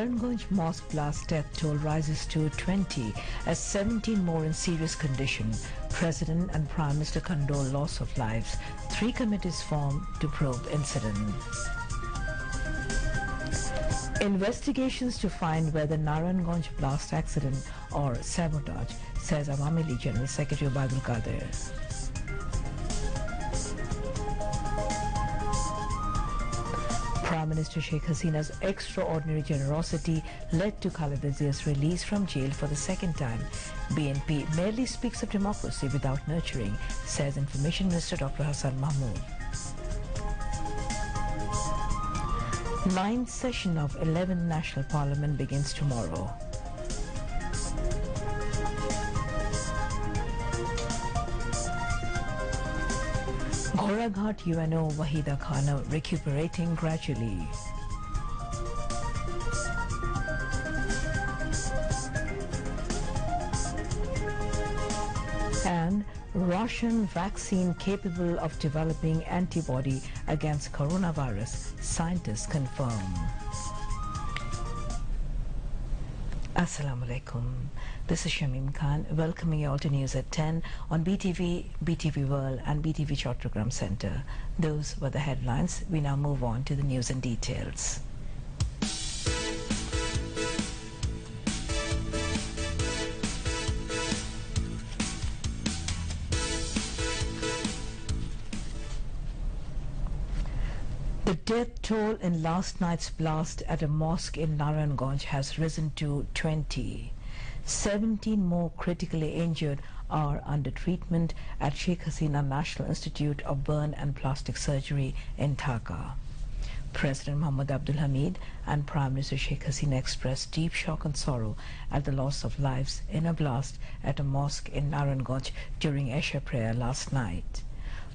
Naranganj mosque blast death toll rises to 20 as 17 more in serious condition. President and Prime Minister condole loss of lives. 3 committees formed to probe incident. Investigations to find whether Naranganj blast accident or sabotage, says Awami League General Secretary Obaidul Qadir. Prime Minister Sheikh Hasina's extraordinary generosity led to Khaleda Zia's release from jail for the second time. BNP merely speaks of democracy without nurturing, says Information Minister Dr. Hassan Mahmood. 9th session of 11th National Parliament begins tomorrow. Ghoraghat UNO Wahida Khana recuperating gradually. And Russian vaccine capable of developing antibody against coronavirus, scientists confirm. Assalamu alaikum. This is Shamim Khan welcoming you all to news at 10 on BTV, BTV World and BTV Chattogram Center. Those were the headlines. We now move on to the news and details. The death toll in last night's blast at a mosque in Naranganj has risen to 20. 17 more critically injured are under treatment at Sheikh Hasina National Institute of Burn and Plastic Surgery in Dhaka. President Muhammad Abdul Hamid and Prime Minister Sheikh Hasina expressed deep shock and sorrow at the loss of lives in a blast at a mosque in Naranganj during Isha prayer last night.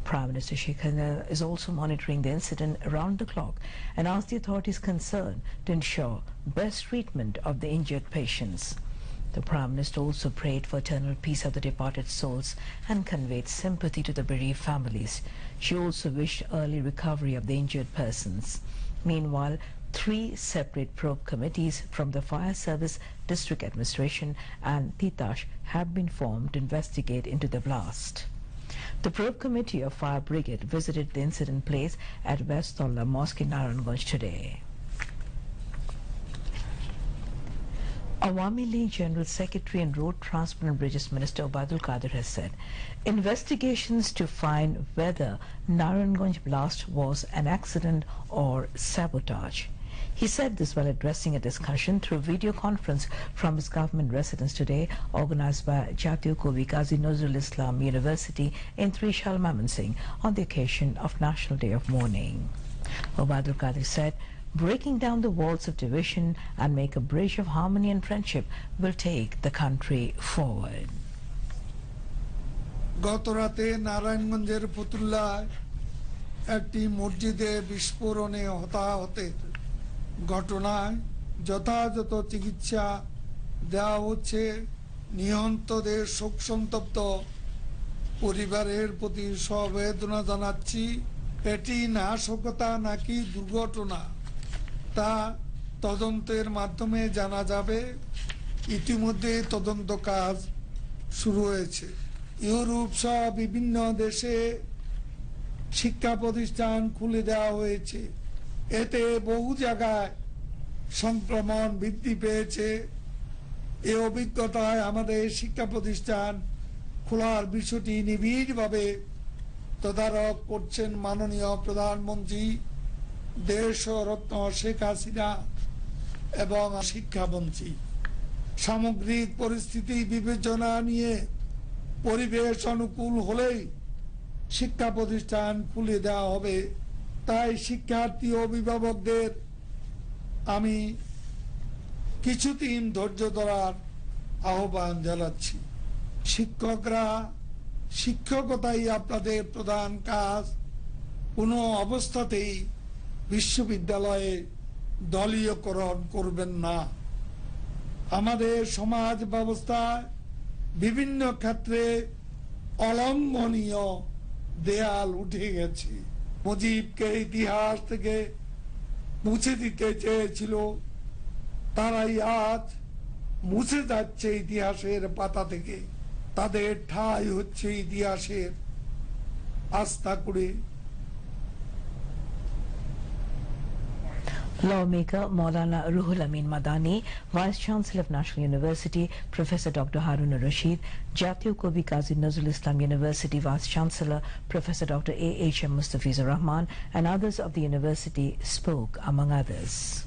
Prime Minister Sheikh Hasina is also monitoring the incident around the clock and asked the authorities concerned to ensure best treatment of the injured patients. The Prime Minister also prayed for eternal peace of the departed souls and conveyed sympathy to the bereaved families. She also wished early recovery of the injured persons. Meanwhile, 3 separate probe committees from the Fire Service, District Administration and Titash have been formed to investigate into the blast. The probe committee of Fire Brigade visited the incident place at West Tolla Mosque in Naranganj today. Awami League General Secretary and Road Transport and Bridges Minister Obaidul Qadir has said investigations to find whether Naranganj blast was an accident or sabotage. He said this while addressing a discussion through video conference from his government residence today, organized by Jatiya Kavi Qazi Nazrul Islam University in Trishal, Mymensingh, on the occasion of National Day of Mourning. Obaidul Qadir said, breaking down the walls of division and make a bridge of harmony and friendship will take the country forward. গতরাতে নারায়ণগঞ্জের ফতুল্লায় একটি মসজিদে বিস্ফোরণে হতাহতের ঘটনায় যথাযথ চিকিৎসা দেওয়া হচ্ছে। নিহতদের শোকসন্তপ্ত পরিবারের প্রতি সমবেদনা জানাচ্ছি। এটি নাশকতা নাকি দুর্ঘটনা তা তদন্তের মাধ্যমে জানা যাবে। ইতিমধ্যে তদন্ত কাজ শুরু হয়েছে। ইউরোপ সহ বিভিন্ন দেশে শিক্ষা প্রতিষ্ঠান খুলে দেওয়া হয়েছে। এতে বহু জায়গায় সংক্রমণ বৃদ্ধি পেয়েছে। এই অভিজ্ঞতায় আমাদের শিক্ষা প্রতিষ্ঠান খোলার বিষয়টি নিবিড়ভাবে তদারক করছেন মাননীয় প্রধানমন্ত্রী, দেশরত্ন শেখ হাসিনা এবং শিক্ষামন্ত্রী। সামগ্রিক পরিস্থিতি বিবেচনা নিয়ে পরিবেশ অনুকূল হলেই শিক্ষা প্রতিষ্ঠান খুলে দেওয়া হবে। তাই শিক্ষার্থী ও অভিভাবকদের আমি কিছুদিন ধৈর্য ধরার আহ্বান জানাচ্ছি। শিক্ষকরা শিক্ষকতাই আপনাদের প্রধান কাজ। কোনো অবস্থাতেই বিশ্ববিদ্যালয়ে দলীয়করণ করবেন না। আমাদের সমাজ ব্যবস্থায় বিভিন্ন ক্ষেত্রে অলঙ্ঘনীয় দেয়াল উঠে গেছে। মুজিবকে ইতিহাস থেকে মুছে দিতে চেয়েছিল তারাই আজ মুছে যাচ্ছে ইতিহাসের পাতা থেকে। তাদের ঠাঁই হচ্ছে ইতিহাসের আস্থা করে। Lawmaker Maulana Ruhul Amin Madani, Vice Chancellor of National University, Professor Dr. Harun Rashid, Jatiyo Kavi Qazi Nazrul Islam University Vice Chancellor, Professor Dr. A.H.M. Mustafizur Rahman, and others of the university spoke, among others.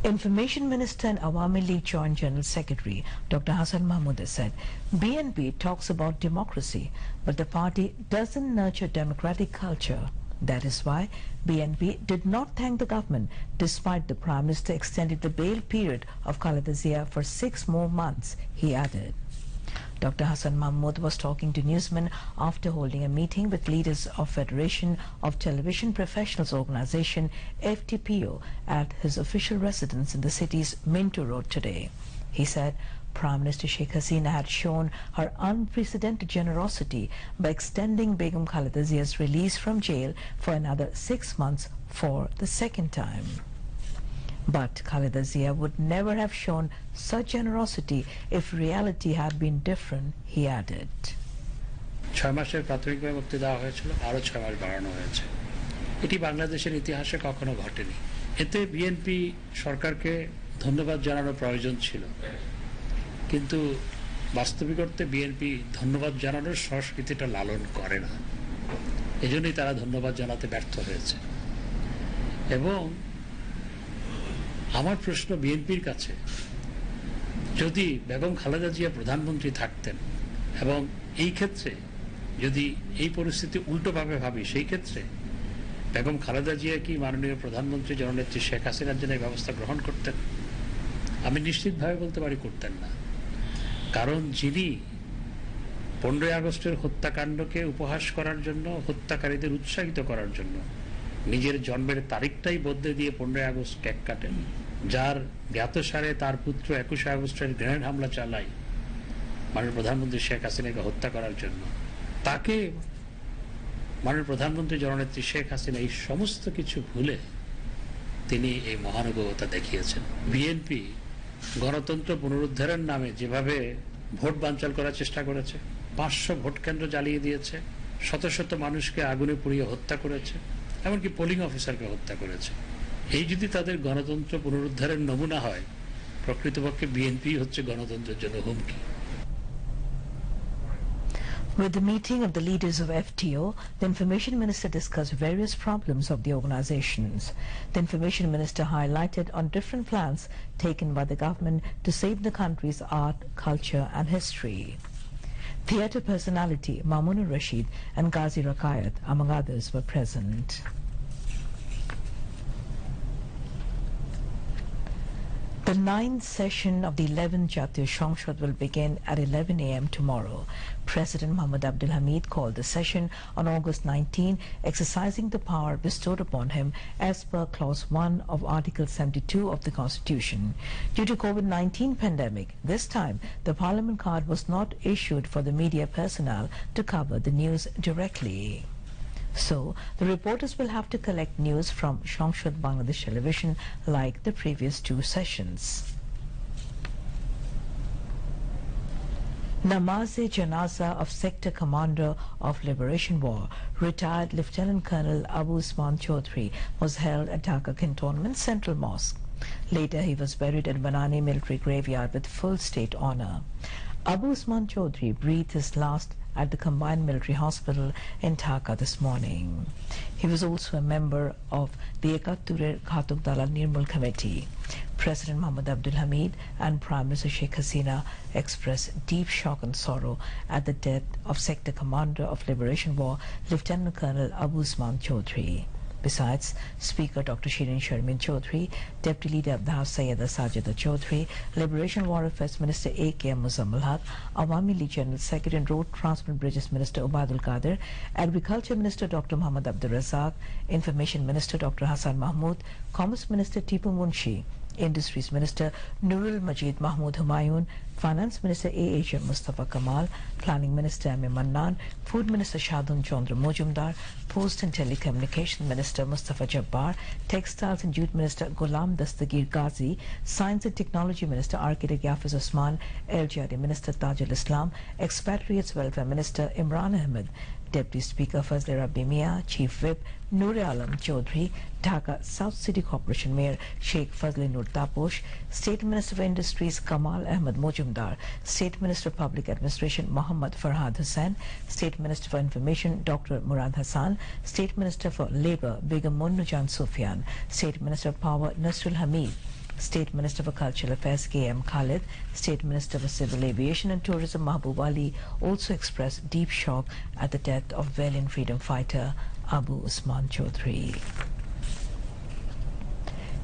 Information Minister and Awami League Joint General Secretary Dr. Hassan Mahmood has said BNP talks about democracy, but the party doesn't nurture democratic culture. That is why BNP did not thank the government despite the Prime Minister extended the bail period of Khaleda Zia for 6 more months, he added. Dr. Hassan Mahmood was talking to newsmen after holding a meeting with leaders of Federation of Television Professionals Organization FTPO at his official residence in the city's Minto Road today. He said Prime Minister Sheikh Hasina had shown her unprecedented generosity by extending Begum Khaleda Zia's release from jail for another 6 months for the second time. But Khaleda Zia would never have shown such generosity if reality had been different, he added. 6 মাসের প্রাথমিকভাবে মুক্তি দেওয়া হয়েছিল, আরো 6 মাস বাড়ানো হয়েছে। এটি বাংলাদেশের ইতিহাসে কখনো ঘটেনি। এতে বিএনপি সরকারকে ধন্যবাদ জানানোর প্রয়োজন ছিল, কিন্তু বাস্তবিক অর্থে বিএনপি ধন্যবাদ জানানোর সংস্কৃতিটা লালন করে না, এজন্যই তারা ধন্যবাদ জানাতে ব্যর্থ হয়েছে। এবং আমার প্রশ্ন বিএনপির কাছে, যদি বেগম খালেদা জিয়া প্রধানমন্ত্রী থাকতেন এবং এই ক্ষেত্রে যদি এই পরিস্থিতি উল্টোভাবে ভাবি, সেই ক্ষেত্রে বেগম খালেদা জিয়া কি মাননীয় প্রধানমন্ত্রী জননেত্রী শেখ হাসিনার জন্য এই ব্যবস্থা গ্রহণ করতেন? আমি নিশ্চিতভাবে বলতে পারি করতেন না। কারণ যিনি 15 আগস্টের হত্যাকাণ্ডকে উপহাস করার জন্য, হত্যাকারীদের উৎসাহিত করার জন্য নিজের জন্মের তারিখটাই বদলে দিয়ে 15 আগস্ট কেক কাটেন, যার জ্ঞাতসারে তার পুত্র 21 আগস্টের গ্রেনেড হামলা চালায় মাননীয় প্রধানমন্ত্রী শেখ হাসিনাকে হত্যা করার জন্য, তাকে মাননীয় প্রধানমন্ত্রী জননেত্রী শেখ হাসিনা এই সমস্ত কিছু ভুলে তিনি এই মহানুভবতা দেখিয়েছেন। বিএনপি গণতন্ত্র পুনরুদ্ধারের নামে যেভাবে ভোট বানচাল করার চেষ্টা করেছে, 500 ভোট কেন্দ্র জ্বালিয়ে দিয়েছে, শত শত মানুষকে আগুনে পুড়িয়ে হত্যা করেছে, এমনকি পোলিং অফিসারকে হত্যা করেছে, এই যদি তাদের গণতন্ত্র পুনরুদ্ধারের নমুনা হয়, প্রকৃতপক্ষে বিএনপি হচ্ছে গণতন্ত্রের জন্য হুমকি। With the meeting of the leaders of FTO, the Information Minister discussed various problems of the organizations. The Information Minister highlighted on different plans taken by the government to save the country's art, culture and history. Theatre personality Mamun Rashid and Ghazi Rakayat, among others, were present. The 9th session of the 11th Jatiyo সংসদ will begin at 11 a.m. tomorrow. President Mohammad Abdul Hamid called the session on August 19, exercising the power bestowed upon him as per Clause 1 of Article 72 of the Constitution. Due to COVID-19 pandemic, this time the Parliament card was not issued for the media personnel to cover the news directly. So, the reporters will have to collect news from Shongshad Bangladesh Television like the previous 2 sessions. Namaz-e-Janaza of Sector Commander of Liberation War, retired Lieutenant Colonel Abu Usman Chaudhry, was held at Dhaka Cantonment Central Mosque. Later, he was buried at Banani Military Graveyard with full state honor. Abu Usman Chaudhry breathed his last at the Combined Military Hospital in Dhaka this morning. He was also a member of the Ekatture Ghatuk Dalal Nirmul Committee. President Mohammad Abdul Hamid and Prime Minister Sheikh Hasina expressed deep shock and sorrow at the death of Sector Commander of Liberation War, Lieutenant Colonel Abu Usman Chaudhry. Besides, Speaker Dr. Shirin Sharmin Chaudhry, Deputy Leader of the House Sayyida Sajida Chaudhry, Liberation War Affairs Minister A.K.M. Muzammil Haq, Awami League General Secretary and Road Transport Bridges Minister Ubaidul Qadir, Agriculture Minister Dr. Muhammad Abdul Razak, Information Minister Dr. Hassan Mahmood, Commerce Minister Tipu Munshi, Industries Minister Nurul Majid Mahmood Humayun, Finance Minister A.H.M. Mustafa Kamal, Planning Minister M.A. Mannan, Food Minister Shadun Chandra Mojumdar, Post and Telecommunication Minister Mustafa Jabbar, Textiles and Jute Minister Ghulam Dastagir Ghazi, Science and Technology Minister Architect Yafiz Osman, LGRD Minister Tajul Islam, Expatriates Welfare Minister Imran Ahmed, Deputy Speaker Fazle Rabbi Mia, Chief Whip Noor Alam Chaudhry, Dhaka South City Corporation Mayor Sheikh Fazle Nur Taposh, State Minister for Industries Kamal Ahmed Mojumdar, State Minister of Public Administration Muhammad Farhad Hussain, State Minister for Information Dr. Murad Hassan, State Minister for Labour Begum Monnujan Sufyan, State Minister of Power Nasrul Hamid, State Minister for Cultural Affairs K.M. Khalid, State Minister for Civil Aviation and Tourism Mahbub Ali also expressed deep shock at the death of valiant freedom fighter Abu Usman Chaudhry.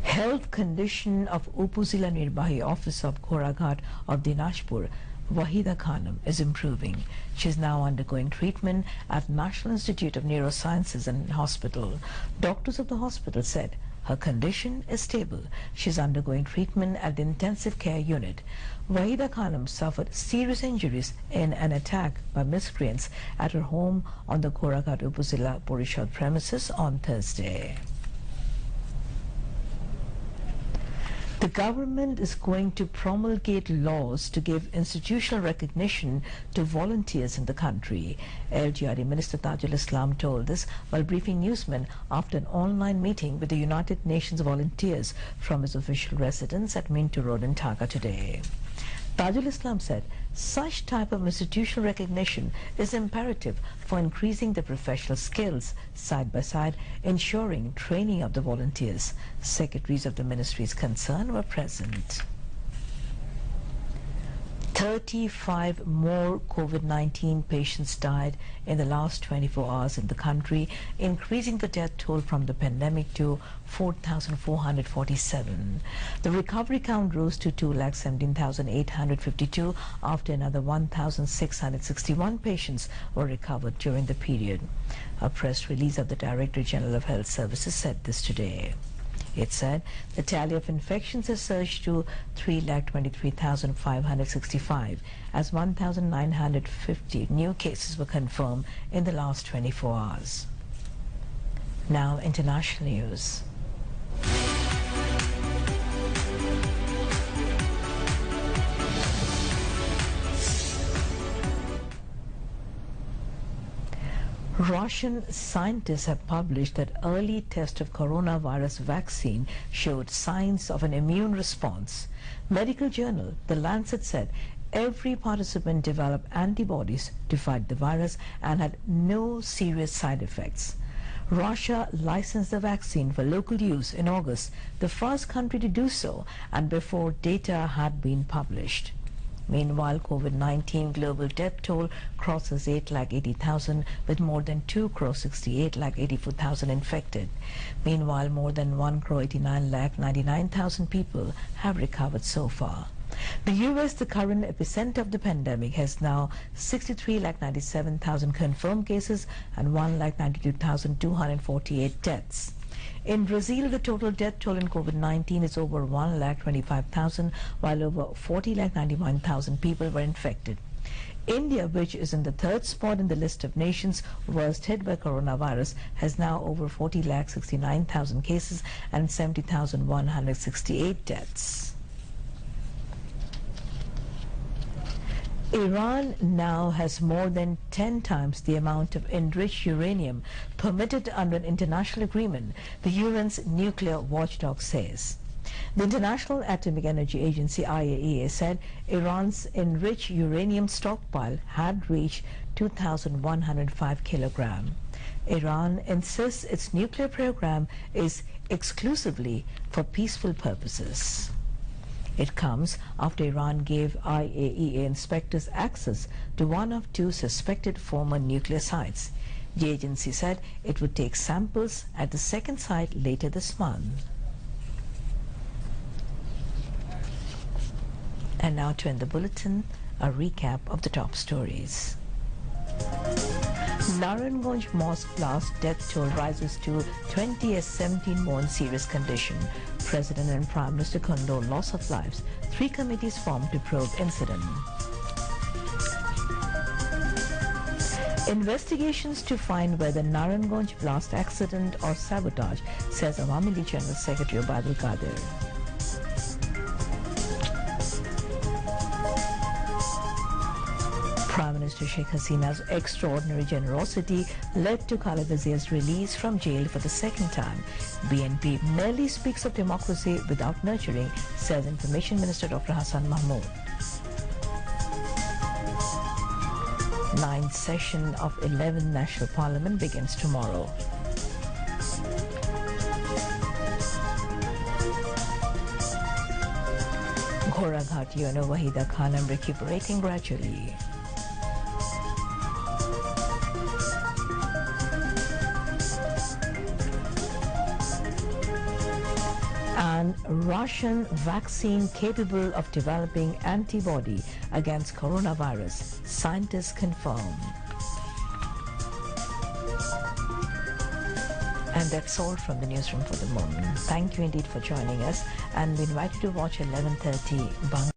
Health condition of Upuzila Nirbahi Officer of Khoraghat of Dinajpur, Wahida Khanum, is improving. She is now undergoing treatment at National Institute of Neurosciences and Hospital. Doctors of the hospital said her condition is stable. She is undergoing treatment at the intensive care unit. Wahida Khanum suffered serious injuries in an attack by miscreants at her home on the Khoraghat Upuzila Porishad premises on Thursday. The government is going to promulgate laws to give institutional recognition to volunteers in the country. LGRD Minister Tajul Islam told this while briefing newsmen after an online meeting with the United Nations volunteers from his official residence at Minto Road in Dhaka today. Tajul Islam said such type of institutional recognition is imperative for increasing the professional skills side by side, ensuring training of the volunteers. Secretaries of the ministries concerned were present. 35 more COVID-19 patients died in the last 24 hours in the country, increasing the death toll from the pandemic to 4,447. The recovery count rose to 2,17,852 after another 1,661 patients were recovered during the period. A press release of the Director General of Health Services said this today. It said the tally of infections has surged to 3,23,565 as 1,950 new cases were confirmed in the last 24 hours. Now, international news. Russian scientists have published that early test of coronavirus vaccine showed signs of an immune response. Medical journal The Lancet said every participant developed antibodies to fight the virus and had no serious side effects. Russia licensed the vaccine for local use in August, the first country to do so, and before data had been published. Meanwhile, COVID-19 global death toll crosses 8,80,000 with more than 2,68,84,000 infected. Meanwhile, more than 1,89,99,000 people have recovered so far. The U.S., the current epicenter of the pandemic, has now 63,97,000 confirmed cases and 1,92,248 deaths. In Brazil, the total death toll in COVID-19 is over 1,25,000, while over 40,91,000 people were infected. India, which is in the third spot in the list of nations worst hit by coronavirus, has now over 40,69,000 cases and 70,168 deaths. Iran now has more than 10 times the amount of enriched uranium permitted under an international agreement, the UN's nuclear watchdog says. The International Atomic Energy Agency IAEA said Iran's enriched uranium stockpile had reached 2,105 kilograms. Iran insists its nuclear program is exclusively for peaceful purposes. It comes after Iran gave IAEA inspectors access to one of two suspected former nuclear sites. The agency said it would take samples at the second site later this month. And now to end the bulletin, a recap of the top stories. Naranganj Mosque blast death toll rises to 20 as 17 more in serious condition. President and Prime Minister condole loss of lives. 3 committees formed to probe incident. Investigations to find whether Naranganj blast accident or sabotage, says Awami League General Secretary Abdul Qadir. Prime Minister Sheikh Hasina's extraordinary generosity led to Khaleda Zia's release from jail for the second time. BNP merely speaks of democracy without nurturing, says Information Minister Dr. Hassan Mahmood. 9th session of 11th National Parliament begins tomorrow. Ghoraghat Yono Wahida Khanam recuperating gradually. And Russian vaccine capable of developing antibody against coronavirus, scientists confirm. And that's all from the newsroom for the moment. Thank you indeed for joining us, and we invite you to watch 11:30 Bangladeshi.